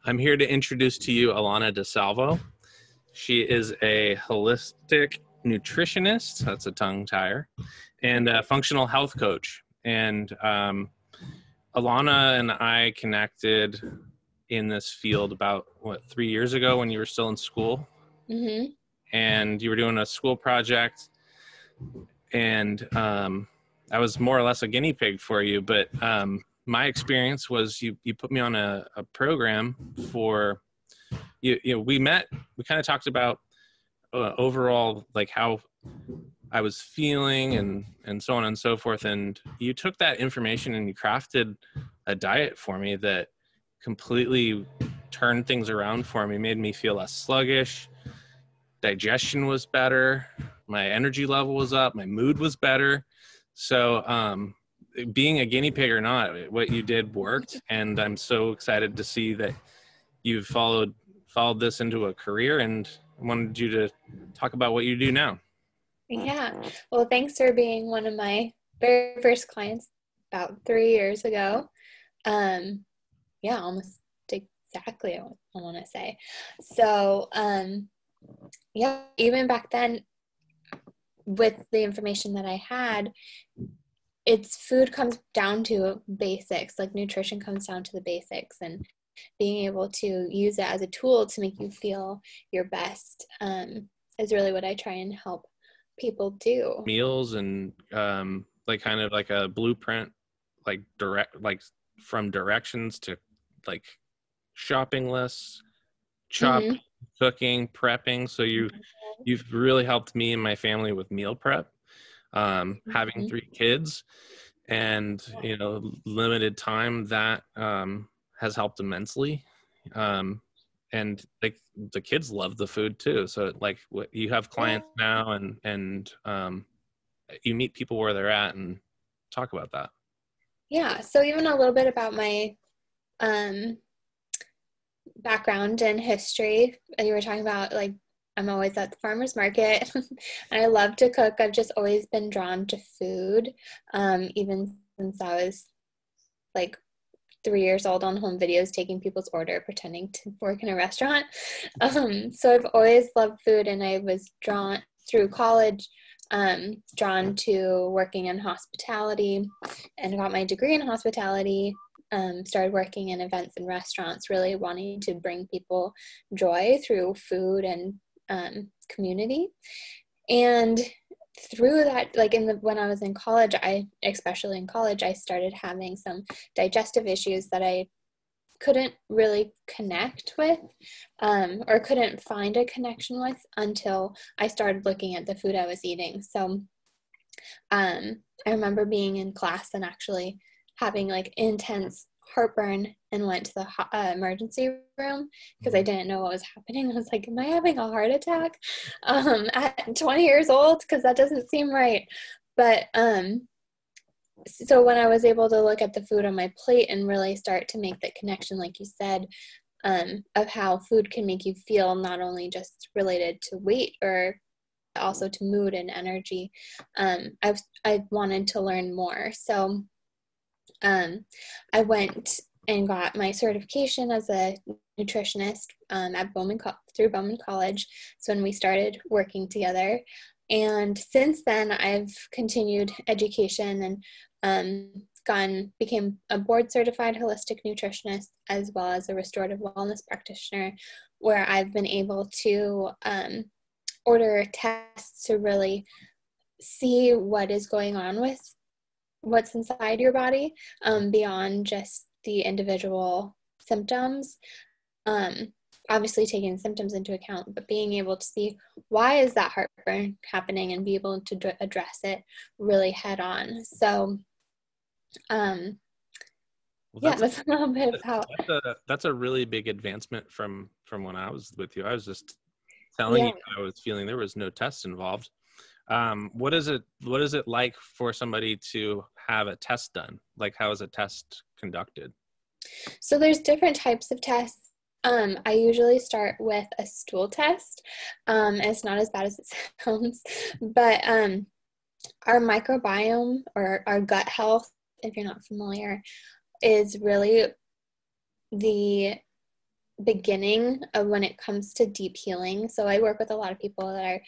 I'm here to introduce to you Alanna DeSalvo. She is a holistic nutritionist, that's a tongue tire, and a functional health coach. And Alanna and I connected in this field about, 3 years ago when you were still in school? Mm-hmm. And you were doing a school project, and I was more or less a guinea pig for you, but my experience was you put me on a program for, we met, we kind of talked about overall, like how I was feeling and so on and so forth. And you took that information and you crafted a diet for me that completely turned things around for me, made me feel less sluggish. Digestion was better. My energy level was up. My mood was better. So being a guinea pig or not, what you did worked. And I'm so excited to see that you've followed this into a career, and I wanted you to talk about what you do now. Yeah. Well, thanks for being one of my very first clients about 3 years ago. Yeah, almost exactly, I want to say. So, yeah, even back then, with the information that I had, food comes down to basics, like nutrition comes down to the basics, and being able to use it as a tool to make you feel your best is really what I try and help people do. Meals and like kind of like a blueprint, like from directions to like shopping lists, chopping, cooking, prepping. So you've really helped me and my family with meal prep. Having 3 kids and limited time, that has helped immensely. And like the kids love the food too. So like you have clients now, and you meet people where they're at and talk about that. Yeah. So even a little bit about my background and history. And you were talking about, like, I'm always at the farmer's market and I love to cook. I've just always been drawn to food, even since I was like 3 years old, on home videos, taking people's order, pretending to work in a restaurant. So I've always loved food, and I was drawn through college, drawn to working in hospitality, and got my degree in hospitality. Started working in events and restaurants, really wanting to bring people joy through food and community. And through that, like when I was in college, especially in college, I started having some digestive issues that I couldn't really connect with, or couldn't find a connection with until I started looking at the food I was eating. So I remember being in class and actually having like intense heartburn, and went to the emergency room because I didn't know what was happening. I was like, am I having a heart attack at 20 years old? Because that doesn't seem right. But so when I was able to look at the food on my plate and really start to make that connection, like you said, of how food can make you feel, not only just related to weight, or also to mood and energy, I wanted to learn more. So I went and got my certification as a nutritionist at through Bowman College. So when we started working together, and since then I've continued education and became a board certified holistic nutritionist, as well as a restorative wellness practitioner, where I've been able to order tests to really see what is going on with what's inside your body, beyond just the individual symptoms. Obviously taking symptoms into account, but being able to see why is that heartburn happening and be able to address it really head on. So that's a little bit about. That's a really big advancement from when I was with you. I was just telling you how I was feeling. There was no tests involved. What is it like for somebody to have a test done? Like, how is a test conducted? So there's different types of tests. I usually start with a stool test. It's not as bad as it sounds, but our microbiome, or our gut health, if you're not familiar, is really the beginning of when it comes to deep healing. So I work with a lot of people that are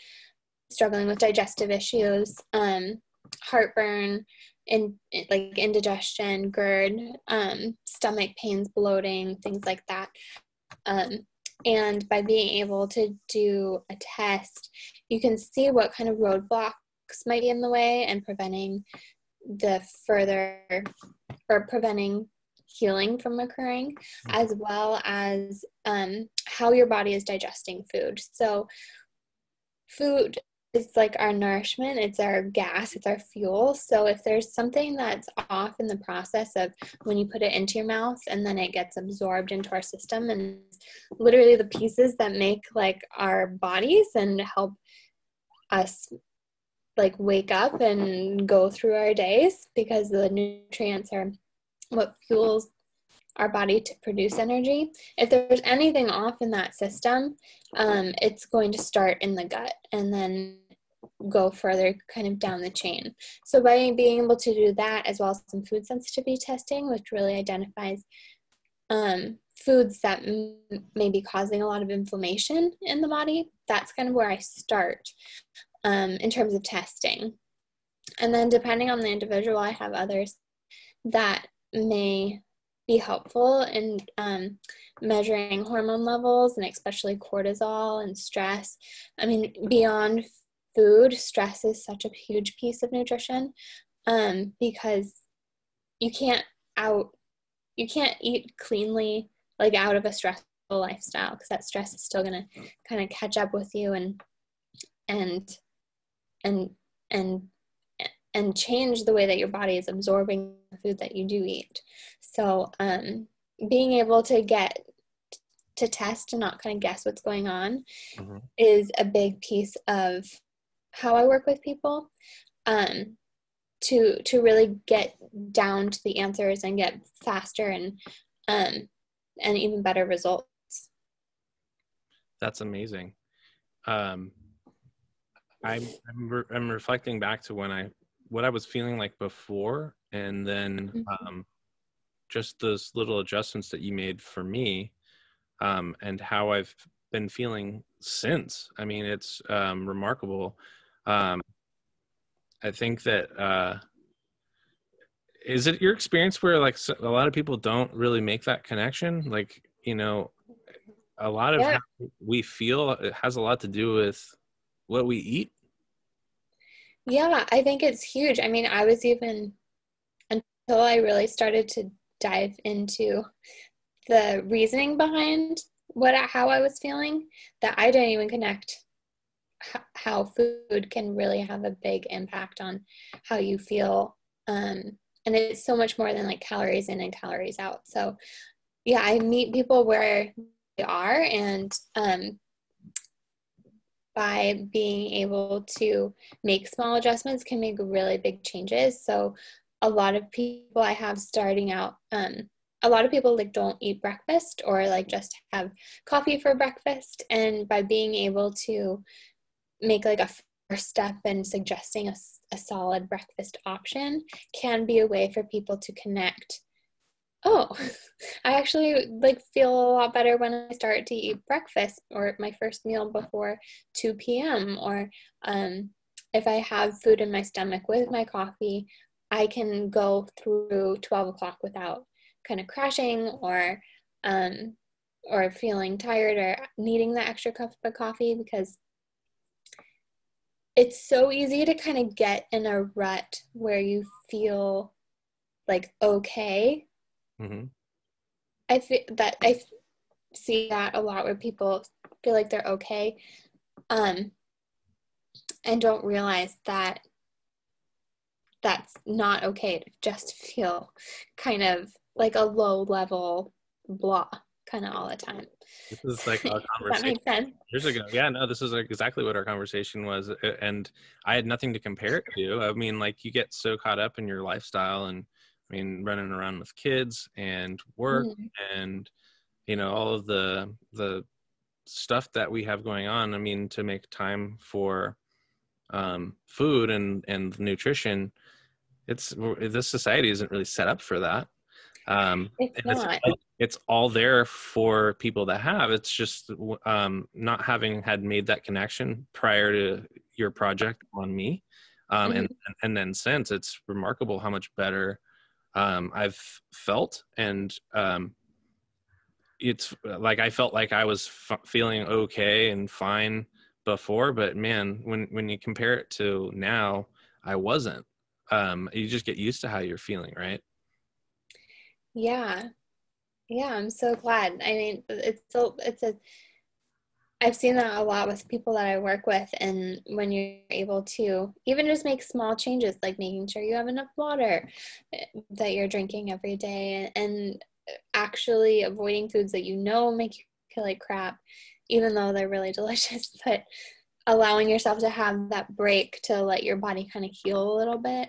struggling with digestive issues, heartburn, like indigestion, GERD, stomach pains, bloating, things like that. And by being able to do a test, you can see what kind of roadblocks might be in the way and preventing healing from occurring, as well as how your body is digesting food. So food is like our nourishment, it's our gas, it's our fuel. So if there's something that's off in the process of when you put it into your mouth and then it gets absorbed into our system, and literally the pieces that make like our bodies and help us like wake up and go through our days, because the nutrients are what fuels our body to produce energy. If there's anything off in that system, it's going to start in the gut and then go further kind of down the chain. So by being able to do that, as well as some food sensitivity testing, which really identifies foods that may be causing a lot of inflammation in the body, that's kind of where I start in terms of testing. And then depending on the individual, I have others that may be helpful in measuring hormone levels, and especially cortisol and stress. I mean, beyond food, stress is such a huge piece of nutrition, because you can't eat cleanly, like out of a stressful lifestyle, because that stress is still going to kind of catch up with you and change the way that your body is absorbing the food that you do eat. So being able to get to test and not kind of guess what's going on is a big piece of how I work with people, to really get down to the answers and get faster and even better results. That's amazing. I'm reflecting back to what I was feeling like before, and then just those little adjustments that you made for me, and how I've been feeling since. I mean, it's remarkable. I think that is it your experience where like a lot of people don't really make that connection? Like, you know, a lot of how we feel, it has a lot to do with what we eat. Yeah, I think it's huge. I mean, I was even, until I really started to dive into the reasoning behind how I was feeling, that I didn't even connect how food can really have a big impact on how you feel. And it's so much more than like calories in and calories out. So yeah, I meet people where they are, and by being able to make small adjustments can make really big changes. So a lot of people I have starting out, a lot of people like don't eat breakfast, or like just have coffee for breakfast. And by being able to make like a first step in suggesting a solid breakfast option can be a way for people to connect. Oh, I actually like feel a lot better when I start to eat breakfast or my first meal before 2 p.m. Or if I have food in my stomach with my coffee, I can go through 12 o'clock without kind of crashing or feeling tired or needing the extra cup of coffee, because it's so easy to kind of get in a rut where you feel like okay. I see that a lot, where people feel like they're okay, and don't realize that that's not okay to just feel kind of like a low level blah kind of all the time. This is like our conversation. Does that make sense? Years ago. Yeah, no, this is like exactly what our conversation was. And I had nothing to compare it to. I mean, like, you get so caught up in your lifestyle, and I mean, running around with kids and work and, you know, all of the stuff that we have going on. I mean, to make time for food and nutrition, this society isn't really set up for that. It's not. It's all there for people to have. It's just not having had made that connection prior to your project on me. And then since, it's remarkable how much better I've felt. And it's like I felt like I was feeling okay and fine before, but man, when you compare it to now, I wasn't. You just get used to how you're feeling, right? Yeah. Yeah, I'm so glad. I mean, I've seen that a lot with people that I work with, and when you're able to even just make small changes, like making sure you have enough water that you're drinking every day, and actually avoiding foods that you know make you feel like crap, even though they're really delicious, but allowing yourself to have that break to let your body kind of heal a little bit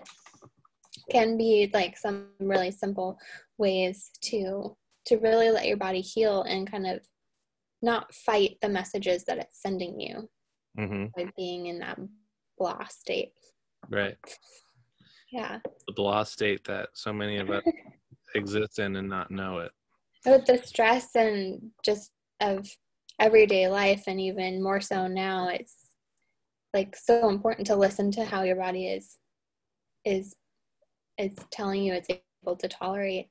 can be like some really simple ways to really let your body heal and kind of not fight the messages that it's sending you by being in that blah state. Right. Yeah. The blah state that so many of us exist in and not know it. With the stress and just of everyday life, and even more so now, it's like so important to listen to how your body is telling you it's able to tolerate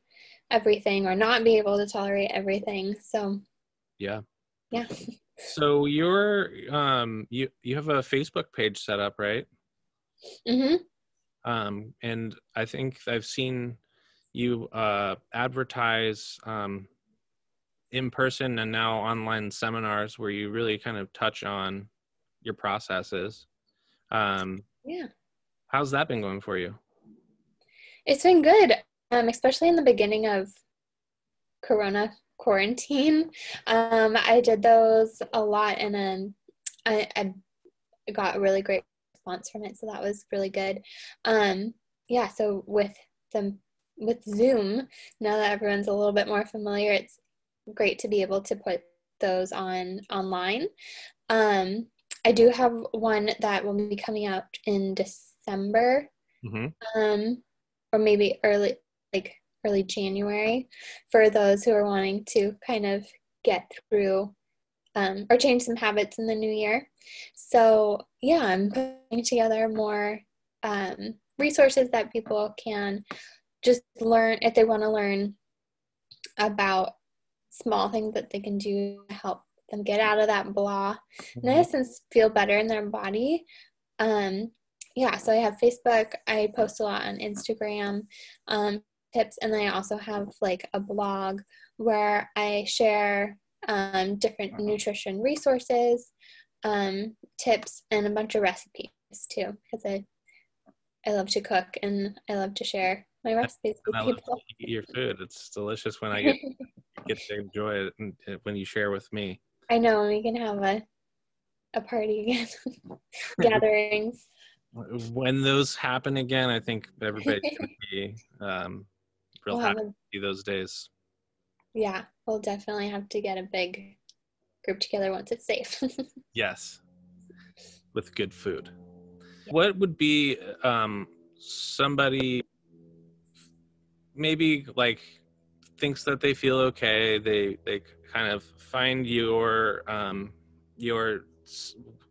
everything or not be able to tolerate everything. So yeah. So you're you have a Facebook page set up, right? And I think I've seen you advertise in person and now online seminars where you really kind of touch on your processes. How's that been going for you? It's been good, especially in the beginning of Corona quarantine. I did those a lot, and I got a really great response from it, so that was really good. So with Zoom, now that everyone's a little bit more familiar, it's great to be able to put those online. I do have one that will be coming out in December, or maybe early January, for those who are wanting to kind of get through or change some habits in the new year. So yeah, I'm putting together more resources that people can just learn if they want to learn about small things that they can do to help them get out of that blahness and feel better in their body. So I have Facebook. I post a lot on Instagram tips, and then I also have like a blog where I share different nutrition resources, tips, and a bunch of recipes too, because I love to cook and I love to share my recipes with people. Love to eat your food. It's delicious when I get to enjoy it when you share with me. I know, we can have a party again. Gatherings. When those happen again, I think everybody's going to be real happy to see those days. Yeah, we'll definitely have to get a big group together once it's safe. Yes, with good food. What would be somebody maybe like thinks that they feel okay, they kind of find your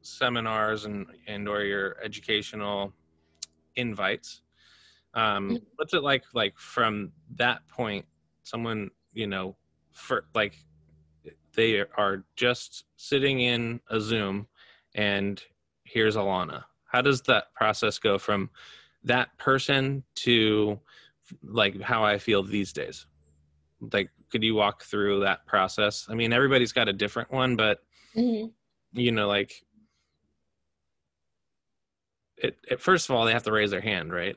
seminars and or your educational invites. What's it like from that point, someone, for like they are just sitting in a Zoom and here's Alanna. How does that process go from that person to like how I feel these days? Like, could you walk through that process? I mean, everybody's got a different one, but like first of all, they have to raise their hand, right?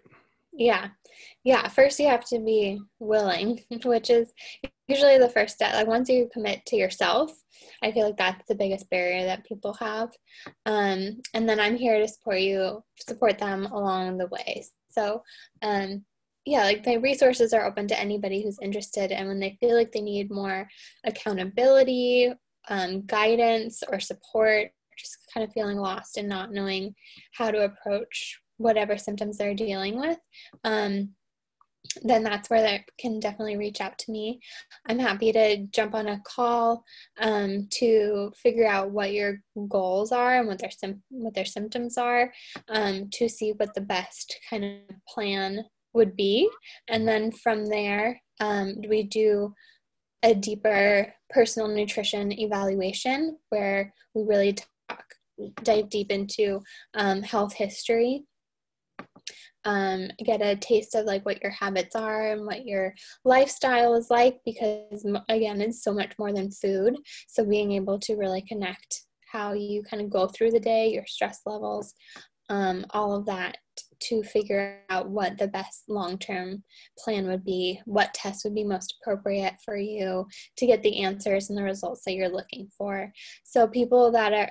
Yeah. First you have to be willing, which is usually the first step. Like once you commit to yourself, I feel like that's the biggest barrier that people have. And then I'm here to support them along the way. So, like the resources are open to anybody who's interested. And when they feel like they need more accountability, guidance, or support, just kind of feeling lost and not knowing how to approach whatever symptoms they're dealing with, then that's where they can definitely reach out to me. I'm happy to jump on a call to figure out what your goals are and what their symptoms are, to see what the best kind of plan would be. And then from there, we do a deeper personal nutrition evaluation where we really dive deep into health history, get a taste of like what your habits are and what your lifestyle is like, because again, it's so much more than food. So being able to really connect how you kind of go through the day, your stress levels, all of that, to figure out what the best long-term plan would be, what tests would be most appropriate for you to get the answers and the results that you're looking for. So people that are,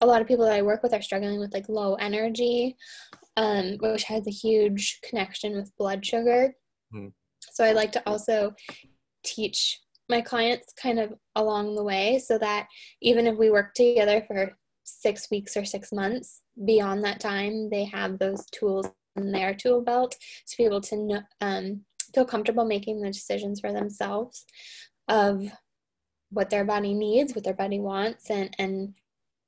a lot of people that I work with are struggling with like low energy, which has a huge connection with blood sugar. Mm. So I like to also teach my clients kind of along the way, so that even if we work together for 6 weeks or 6 months, beyond that time, they have those tools in their tool belt to be able to know, feel comfortable making the decisions for themselves of what their body needs, what their body wants, and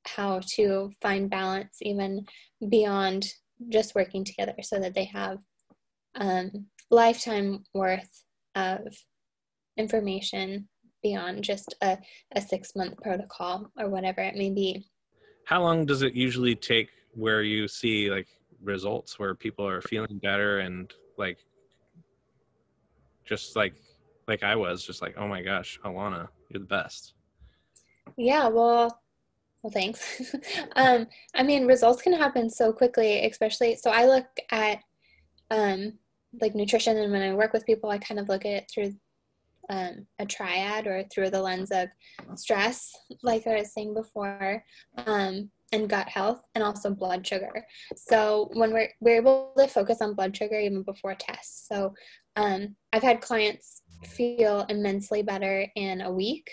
how to find balance even beyond just working together, so that they have lifetime worth of information beyond just a 6-month protocol or whatever it may be. How long does it usually take where you see like results where people are feeling better and like just like I was just like, oh my gosh, Alanna, you're the best? Yeah, well, thanks. I mean, results can happen so quickly, especially, so I look at like nutrition, and when I work with people, I kind of look at it through a triad, or through the lens of stress, like I was saying before, and gut health, and also blood sugar. So when we're able to focus on blood sugar even before tests. So I've had clients feel immensely better in a week.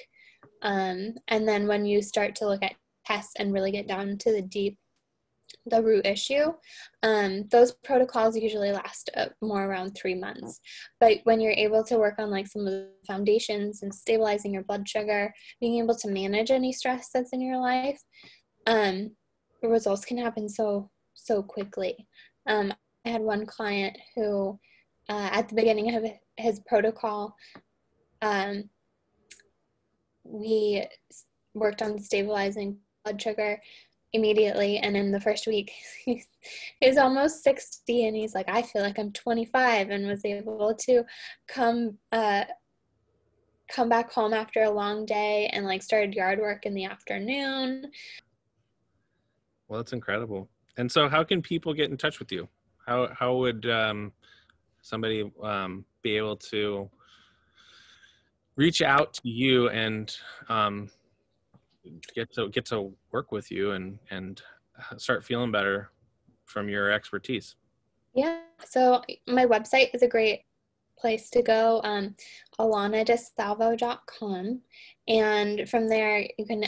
And then when you start to look at tests and really get down to the root issue, those protocols usually last more around 3 months. But when you're able to work on like some of the foundations and stabilizing your blood sugar, being able to manage any stress that's in your life, the results can happen so quickly. I had one client who at the beginning of his protocol, we worked on stabilizing blood sugar immediately, and in the first week he's almost 60, and he's like, I feel like I'm 25, and was able to come back home after a long day and like started yard work in the afternoon. Well, that's incredible. And so how can people get in touch with you? How would somebody be able to reach out to you and get to work with you and start feeling better from your expertise? Yeah, so my website is a great place to go, AlannaDeSalvo.com, and from there you can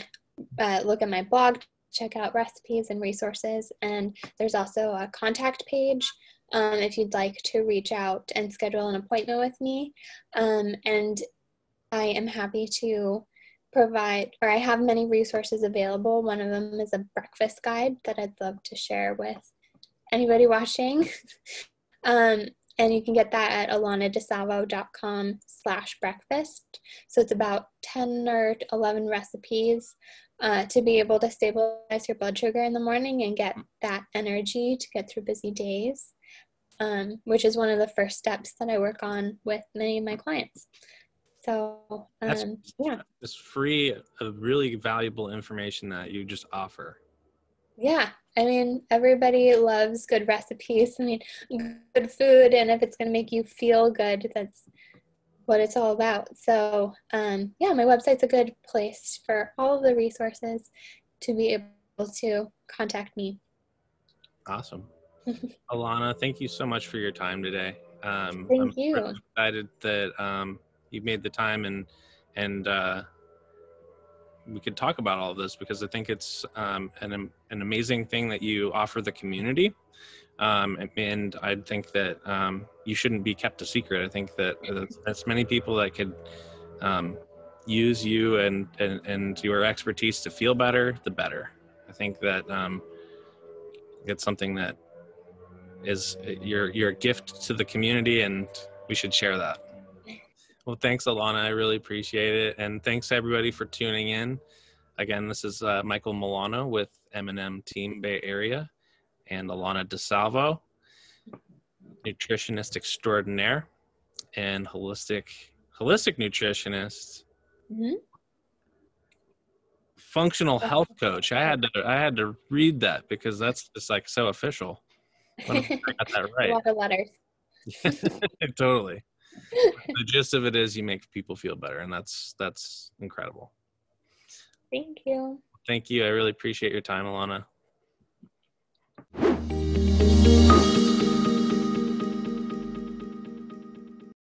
look at my blog, check out recipes and resources, and there's also a contact page if you'd like to reach out and schedule an appointment with me, and I am happy to provide, or I have many resources available. One of them is a breakfast guide that I'd love to share with anybody watching. And you can get that at AlannaDeSalvo.com/breakfast. So it's about 10 or 11 recipes to be able to stabilize your blood sugar in the morning and get that energy to get through busy days, which is one of the first steps that I work on with many of my clients. So, yeah. It's free, really valuable information that you just offer. Yeah. I mean, everybody loves good recipes. I mean, good food. And if it's going to make you feel good, that's what it's all about. So, yeah, my website's a good place for all of the resources to be able to contact me. Awesome. Alanna, thank you so much for your time today. Thank I'm you. really excited that you made the time and we could talk about all of this, because I think it's an amazing thing that you offer the community. And I think that you shouldn't be kept a secret. I think that as many people that could use you and your expertise to feel better, the better. I think that it's something that is your gift to the community, and we should share that. Well, thanks, Alanna. I really appreciate it. And thanks, everybody, for tuning in. Again, this is Michael Milano with M&M Team Bay Area, and Alanna DeSalvo, nutritionist extraordinaire and holistic nutritionist, functional health coach. I had to read that because that's just like so official. I got that right. A lot of letters. Totally. The gist of it is you make people feel better, and that's incredible. Thank you. Thank you. I really appreciate your time, Alanna.